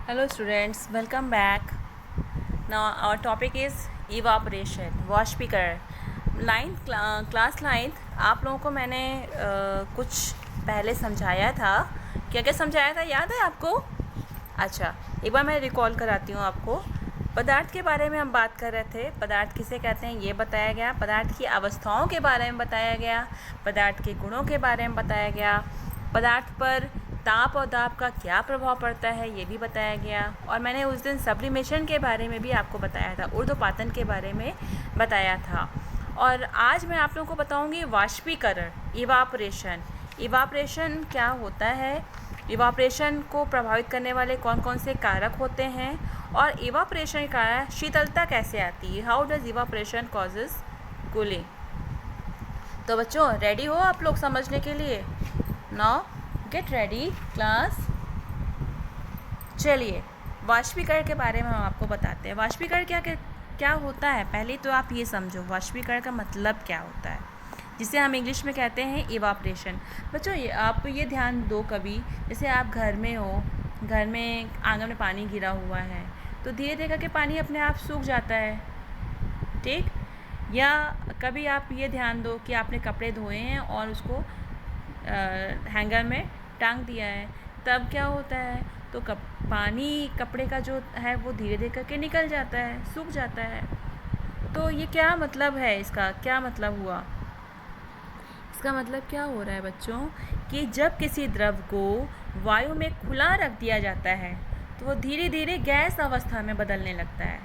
Hello students, welcome back. Now our topic is evaporation, वाष्पीकरण. Class ninth आप लोगों को मैंने कुछ पहले समझाया था. क्या क्या समझाया था याद है आपको? अच्छा, एक बार मैं रिकॉल कराती हूँ आपको. पदार्थ के बारे में हम बात कर रहे थे. पदार्थ किसे कहते हैं ये बताया गया. पदार्थ की अवस्थाओं के बारे में बताया गया. पदार्थ के गुणों के बारे में बताया गया. पदार्थ पर ताप और दाब का क्या प्रभाव पड़ता है ये भी बताया गया. और मैंने उस दिन सब्लिमेशन के बारे में भी आपको बताया था, ऊर्ध्वपातन के बारे में बताया था. और आज मैं आप लोगों को बताऊंगी वाष्पीकरण, इवापोरेशन. इवापोरेशन क्या होता है, इवापोरेशन को प्रभावित करने वाले कौन कौन से कारक होते हैं, और इवापोरेशन के कारण शीतलता कैसे आती है. How does evaporation causes cooling. तो बच्चों रेडी हो आप लोग समझने के लिए? Now get ready class. चलिए वाष्पीकरण के बारे में हम आपको बताते हैं. वाष्पीकरण क्या होता है. पहले तो आप ये समझो वाष्पीकरण का मतलब क्या होता है, जिसे हम इंग्लिश में कहते हैं इवापोरेशन. बच्चों आप ये ध्यान दो, कभी जैसे आप घर में हो, घर में आंगन में पानी गिरा हुआ है तो धीरे धीरे करके पानी अपने आप सूख जाता है, ठीक. या कभी आप ये ध्यान दो कि आपने कपड़े धोए हैं और उसको हैंगर में टांग दिया है, तब क्या होता है तो पानी कपड़े का जो है वो धीरे धीरे करके निकल जाता है, सूख जाता है. तो ये क्या मतलब है, इसका क्या मतलब हुआ. इसका मतलब क्या हो रहा है बच्चों कि जब किसी द्रव को वायु में खुला रख दिया जाता है तो वो धीरे धीरे गैस अवस्था में बदलने लगता है.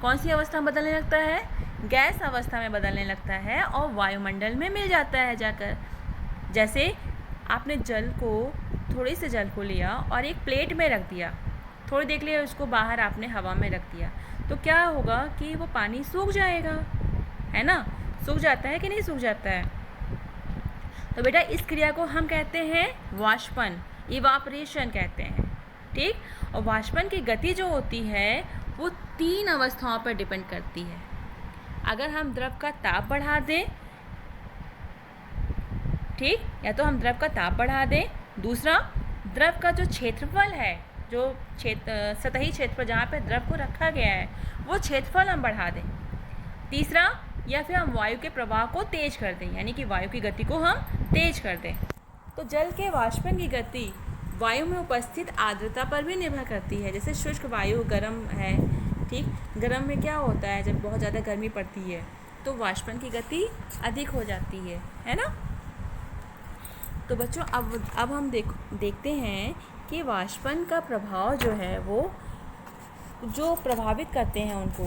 कौन सी अवस्था में बदलने लगता है? गैस अवस्था में बदलने लगता है और वायुमंडल में मिल जाता है जाकर. जैसे आपने थोड़ी से जल को लिया और एक प्लेट में रख दिया, थोड़ी देर के लिए उसको बाहर आपने हवा में रख दिया, तो क्या होगा कि वो पानी सूख जाएगा, है ना. सूख जाता है कि नहीं सूख जाता है. तो बेटा इस क्रिया को हम कहते हैं वाष्पन, इवापोरेशन कहते हैं, ठीक. और वाष्पन की गति जो होती है वो 3 अवस्थाओं पर डिपेंड करती है. अगर हम द्रव का ताप बढ़ा दें, ठीक, या तो हम द्रव का ताप बढ़ा दें. दूसरा, द्रव का जो क्षेत्रफल है, जो सतही क्षेत्रफल जहाँ पे द्रव को रखा गया है वो क्षेत्रफल हम बढ़ा दें. तीसरा, या फिर हम वायु के प्रवाह को तेज कर दें, यानी कि वायु की गति को हम तेज कर दें. तो जल के वाष्पन की गति वायु में उपस्थित आर्द्रता पर भी निर्भर करती है. जैसे शुष्क वायु गर्म है, ठीक. गर्म में क्या होता है, जब बहुत ज़्यादा गर्मी पड़ती है तो वाष्पन की गति अधिक हो जाती है ना. तो बच्चों अब हम देखते हैं कि वाष्पन का प्रभाव जो है वो जो प्रभावित करते हैं उनको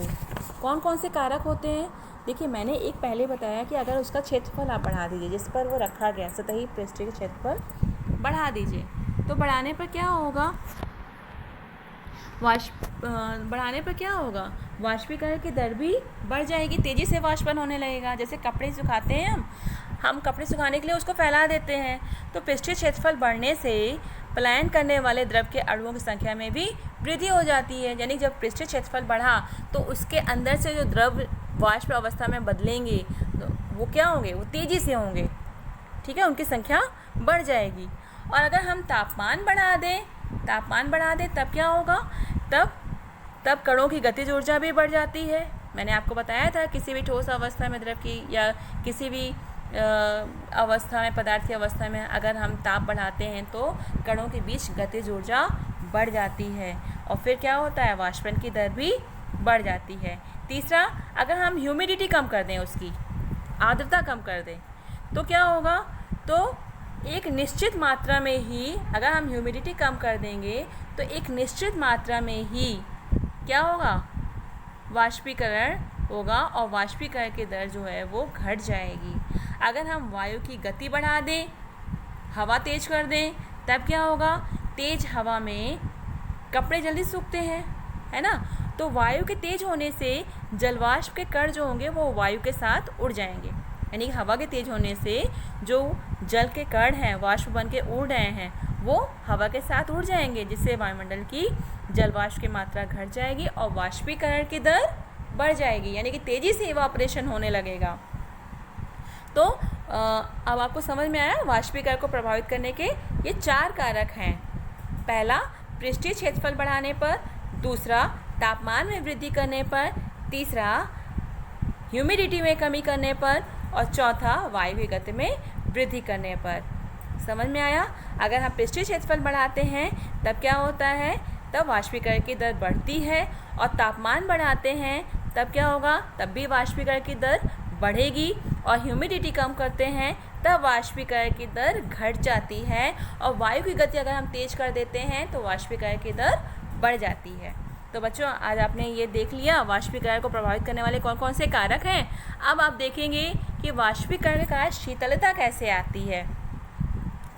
कौन कौन से कारक होते हैं. देखिए मैंने एक पहले बताया कि अगर उसका क्षेत्रफल आप बढ़ा दीजिए, जिस पर वो रखा गया सतही पृष्ठ के क्षेत्रफल बढ़ा दीजिए, तो बढ़ाने पर क्या होगा, बढ़ाने पर क्या होगा, वाष्पीकरण की दर भी बढ़ जाएगी, तेज़ी से वाष्पन होने लगेगा. जैसे कपड़े सुखाते हैं हम कपड़े सुखाने के लिए उसको फैला देते हैं, तो पृष्ठीय क्षेत्रफल बढ़ने से पलायन करने वाले द्रव के अणुओं की संख्या में भी वृद्धि हो जाती है. यानी जब पृष्ठीय क्षेत्रफल बढ़ा तो उसके अंदर से जो द्रव वाष्प अवस्था में बदलेंगे तो वो क्या होंगे, वो तेज़ी से होंगे, ठीक है, उनकी संख्या बढ़ जाएगी. और अगर हम तापमान बढ़ा दें तब क्या होगा, तब कणों की गतिज ऊर्जा भी बढ़ जाती है. मैंने आपको बताया था किसी भी ठोस अवस्था में द्रव की या किसी भी अवस्था में, पदार्थ की अवस्था में अगर हम ताप बढ़ाते हैं तो कणों के बीच गतिज ऊर्जा बढ़ जाती है और फिर क्या होता है, वाष्पन की दर भी बढ़ जाती है. तीसरा, अगर हम ह्यूमिडिटी कम कर दें, उसकी आर्द्रता कम कर दें, तो क्या होगा, तो एक निश्चित मात्रा में ही, अगर हम ह्यूमिडिटी कम कर देंगे तो एक निश्चित मात्रा में ही क्या होगा, वाष्पीकरण होगा और वाष्पीकरण की दर जो है वो घट जाएगी. अगर हम वायु की गति बढ़ा दें, हवा तेज कर दें, तब क्या होगा, तेज हवा में कपड़े जल्दी सूखते हैं, है ना. तो वायु के तेज होने से जलवाष्प के कण जो होंगे वो वायु के साथ उड़ जाएंगे. यानी हवा के तेज होने से जो जल के कण हैं, वाष्प बन के उड़ रहे हैं, वो हवा के साथ उड़ जाएंगे, जिससे वायुमंडल की जलवाष्प की मात्रा घट जाएगी और वाष्पीकरण की दर बढ़ जाएगी, यानी कि तेज़ी से इवापोरेशन होने लगेगा. तो अब आपको समझ में आया वाष्पीकरण को प्रभावित करने के ये 4 कारक हैं. पहला, पृष्ठीय क्षेत्रफल बढ़ाने पर, दूसरा तापमान में वृद्धि करने पर, तीसरा ह्यूमिडिटी में कमी करने पर, और चौथा वायु की गति में वृद्धि करने पर। समझ में आया? अगर हम पृष्ठीय क्षेत्रफल बढ़ाते हैं तब क्या होता है, तब वाष्पीकरण की दर बढ़ती है, और तापमान बढ़ाते हैं तब क्या होगा, तब भी वाष्पीकरण की दर बढ़ेगी, और ह्यूमिडिटी कम करते हैं तब वाष्पीकरण की दर घट जाती है, और वायु की गति अगर हम तेज कर देते हैं तो वाष्पीकरण की दर बढ़ जाती है। तो बच्चों, आज आपने ये देख लिया वाष्पीकरण को प्रभावित करने वाले कौन कौन से कारक हैं। अब आप देखेंगे कि वाष्पीकरण के कारण शीतलता कैसे आती है।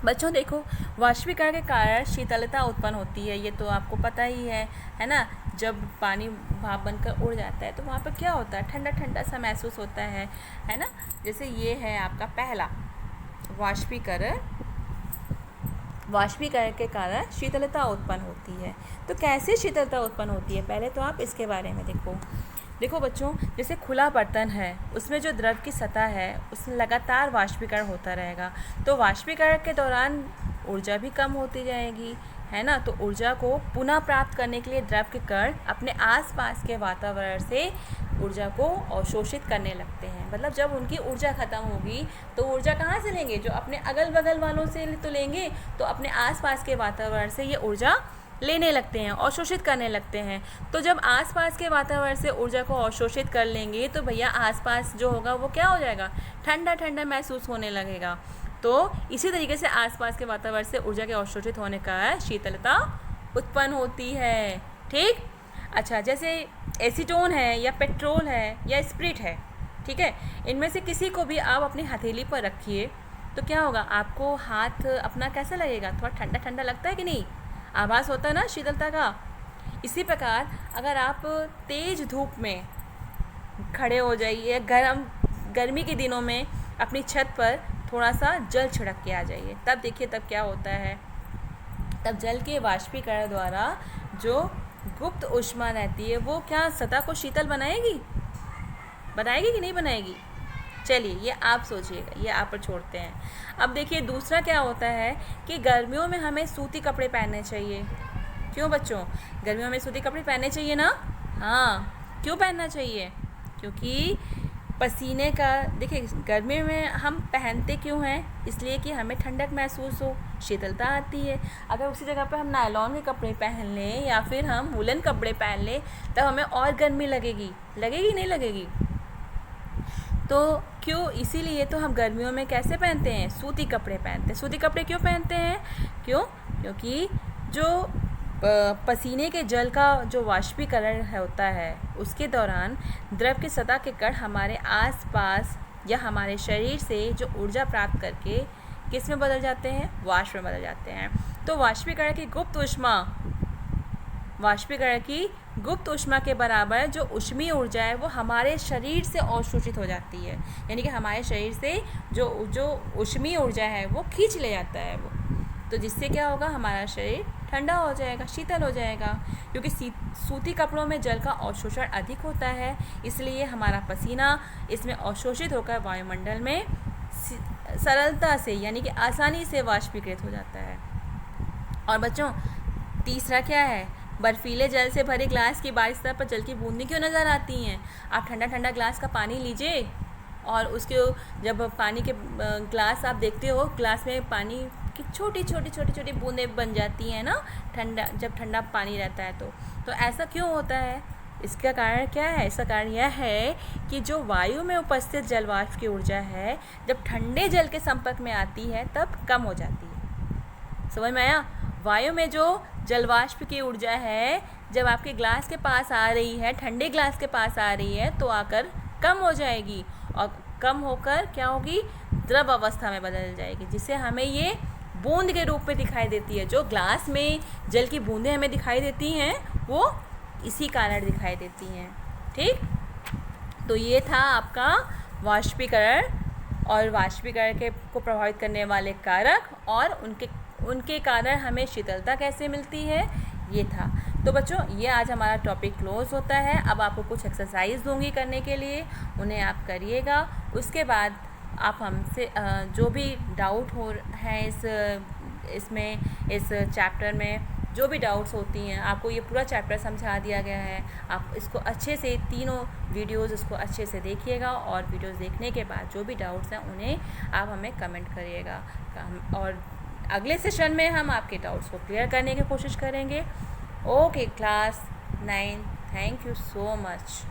बच्चों देखो, वाष्पीकरण के कारण शीतलता उत्पन्न होती है, ये तो आपको पता ही है ना। जब पानी भाप बनकर उड़ जाता है तो वहाँ पर क्या होता है, ठंडा ठंडा सा महसूस होता है ना। जैसे ये है आपका पहला वाष्पीकरण। वाष्पीकरण के कारण शीतलता उत्पन्न होती है। तो कैसे शीतलता उत्पन्न होती है, पहले तो आप इसके बारे में देखो बच्चों, जैसे खुला बर्तन है, उसमें जो द्रव की सतह है उसमें लगातार वाष्पीकरण होता रहेगा, तो वाष्पीकरण के दौरान ऊर्जा भी कम होती जाएगी, है ना। तो ऊर्जा को पुनः प्राप्त करने के लिए द्रव के कण अपने आसपास के वातावरण से ऊर्जा को अवशोषित करने लगते हैं। मतलब जब उनकी ऊर्जा ख़त्म होगी तो ऊर्जा कहाँ से लेंगे, जो अपने अगल बगल वालों से तो लेंगे, तो अपने आसपास के वातावरण से ये ऊर्जा लेने लगते हैं, अवशोषित करने लगते हैं। तो जब आसपास के वातावरण से ऊर्जा को अवशोषित कर लेंगे तो भैया आसपास जो होगा वो क्या हो जाएगा, ठंडा ठंडा महसूस होने लगेगा। तो इसी तरीके से आसपास के वातावरण से ऊर्जा के अवशोषित होने का शीतलता उत्पन्न होती है। ठीक, अच्छा, जैसे एसीटोन है या पेट्रोल है या स्प्रिट है, ठीक है, इनमें से किसी को भी आप अपनी हथेली पर रखिए तो क्या होगा, आपको हाथ अपना कैसा लगेगा, थोड़ा ठंडा ठंडा लगता है कि नहीं, आभास होता है ना शीतलता का। इसी प्रकार अगर आप तेज़ धूप में खड़े हो जाइए, गर्मी के दिनों में अपनी छत पर थोड़ा सा जल छिड़क के आ जाइए, तब देखिए तब क्या होता है, तब जल के वाष्पीकरण द्वारा जो गुप्त ऊष्मा रहती है वो क्या सतह को शीतल बनाएगी कि नहीं बनाएगी। चलिए ये आप सोचिएगा, ये आप पर छोड़ते हैं। अब देखिए दूसरा क्या होता है कि गर्मियों में हमें सूती कपड़े पहनने चाहिए। क्यों बच्चों, गर्मियों में सूती कपड़े पहनने चाहिए ना। हाँ, क्यों पहनना चाहिए, क्योंकि पसीने का, देखिए गर्मी में हम पहनते क्यों हैं, इसलिए कि हमें ठंडक महसूस हो, शीतलता आती है। अगर उसी जगह पर हम नायलॉन के कपड़े पहन लें या फिर हम वूलन कपड़े पहन लें तब हमें और गर्मी लगेगी नहीं लगेगी। तो क्यों, इसीलिए तो हम गर्मियों में कैसे पहनते हैं, सूती कपड़े पहनते हैं। सूती कपड़े क्यों पहनते हैं, क्योंकि जो पसीने के जल का जो वाष्पीकरण होता है उसके दौरान द्रव की सतह के कण हमारे आसपास या हमारे शरीर से जो ऊर्जा प्राप्त करके किस में बदल जाते हैं, वाष्प में बदल जाते हैं। तो वाष्पीकरण की गुप्त ऊष्मा के बराबर जो ऊष्मीय ऊर्जा है वो हमारे शरीर से अवशोषित हो जाती है, यानी कि हमारे शरीर से जो ऊष्मीय ऊर्जा है वो खींच ले जाता है वो। तो जिससे क्या होगा, हमारा शरीर ठंडा हो जाएगा, शीतल हो जाएगा, क्योंकि सूती कपड़ों में जल का अवशोषण अधिक होता है, इसलिए हमारा पसीना इसमें अवशोषित होकर वायुमंडल में सरलता से यानी कि आसानी से वाष्पीकृत हो जाता है। और बच्चों तीसरा क्या है, बर्फीले जल से भरे ग्लास की बारिश सतह पर जल की बूंदें क्यों नज़र आती हैं। आप ठंडा ठंडा ग्लास का पानी लीजिए और उसके जब पानी के ग्लास आप देखते हो, ग्लास में पानी की छोटी छोटी बूंदें बन जाती हैं ना, जब ठंडा पानी रहता है तो ऐसा क्यों होता है, इसका कारण क्या है। इसका कारण यह है कि जो वायु में उपस्थित जलवाष्प की ऊर्जा है जब ठंडे जल के संपर्क में आती है तब कम हो जाती है। समझ में आया, वायु में जो जलवाष्प की ऊर्जा है जब आपके ग्लास के पास आ रही है, ठंडे ग्लास के पास आ रही है तो आकर कम हो जाएगी और कम होकर क्या होगी, द्रव अवस्था में बदल जाएगी, जिससे हमें ये बूंद के रूप में दिखाई देती है। जो ग्लास में जल की बूंदें हमें दिखाई देती हैं वो इसी कारण दिखाई देती हैं। ठीक, तो ये था आपका वाष्पीकरण और वाष्पीकरण को प्रभावित करने वाले कारक और उनके कारण हमें शीतलता कैसे मिलती है, ये था। तो बच्चों ये आज हमारा टॉपिक क्लोज होता है। अब आपको कुछ एक्सरसाइज दूंगी करने के लिए, उन्हें आप करिएगा। उसके बाद आप हमसे जो भी डाउट हो है इस चैप्टर में, जो भी डाउट्स होती हैं, आपको ये पूरा चैप्टर समझा दिया गया है। आप इसको अच्छे से तीनों वीडियोज़ इसको अच्छे से देखिएगा, और वीडियोज़ देखने के बाद जो भी डाउट्स हैं उन्हें आप हमें कमेंट करिएगा, और अगले सेशन में हम आपके डाउट्स को क्लियर करने की कोशिश करेंगे। Okay class 9, thank you so much.